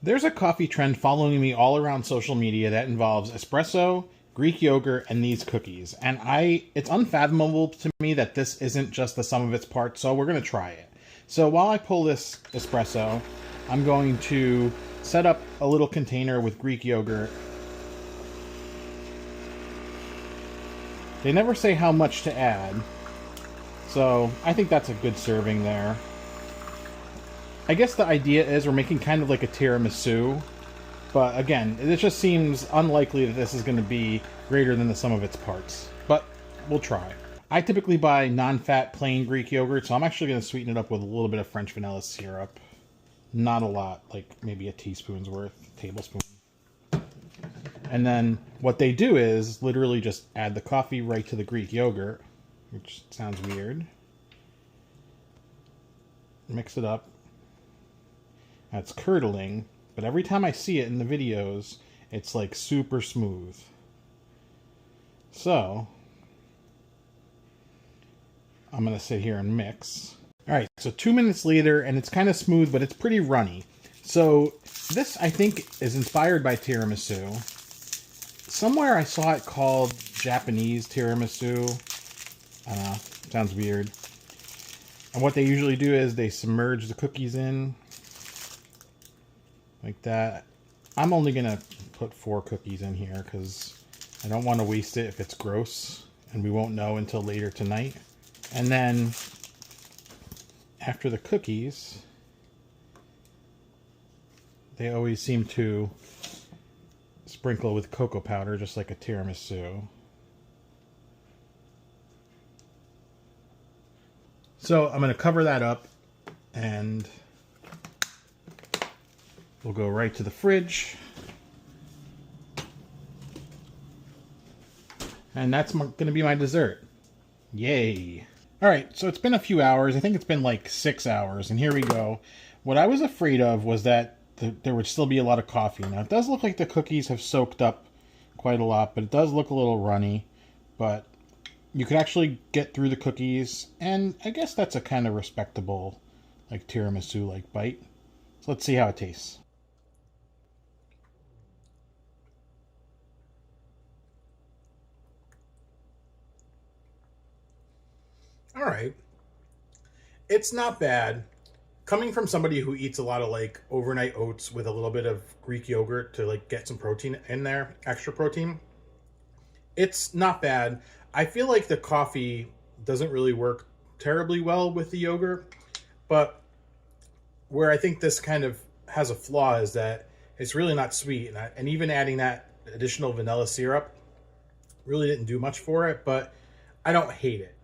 There's a coffee trend following me all around social media that involves espresso, Greek yogurt, and these cookies. And it's unfathomable to me that this isn't just the sum of its parts, so we're going to try it. So while I pull this espresso, I'm going to set up a little container with Greek yogurt. They never say how much to add, so I think that's a good serving there. I guess the idea is we're making kind of like a tiramisu, but again, it just seems unlikely that this is going to be greater than the sum of its parts. But we'll try. I typically buy non-fat plain Greek yogurt, so I'm actually going to sweeten it up with a little bit of French vanilla syrup. Not a lot, like maybe a teaspoon's worth, tablespoon. And then what they do is literally just add the coffee right to the Greek yogurt, which sounds weird. Mix it up. It's curdling, but every time I see it in the videos, it's like super smooth. So, I'm going to sit here and mix. Alright, so 2 minutes later, and it's kind of smooth, but it's pretty runny. So, this, I think, is inspired by tiramisu. Somewhere I saw it called Japanese tiramisu. I don't know, sounds weird. And what they usually do is they submerge the cookies in. Like that. I'm only going to put 4 cookies in here because I don't want to waste it if it's gross. And we won't know until later tonight. And then, after the cookies, they always seem to sprinkle with cocoa powder, just like a tiramisu. So I'm going to cover that up, and we'll go right to the fridge. And that's going to be my dessert. Yay. Alright, so it's been a few hours. I think it's been like 6 hours, and here we go. What I was afraid of was that there would still be a lot of coffee. Now, it does look like the cookies have soaked up quite a lot, but it does look a little runny. But you could actually get through the cookies, and I guess that's a kind of respectable, like tiramisu-like bite. So let's see how it tastes. All right. It's not bad. Coming from somebody who eats a lot of like overnight oats with a little bit of Greek yogurt to like get some protein in there, extra protein, it's not bad. I feel like the coffee doesn't really work terribly well with the yogurt, but where I think this kind of has a flaw is that it's really not sweet, and even adding that additional vanilla syrup really didn't do much for it, but I don't hate it.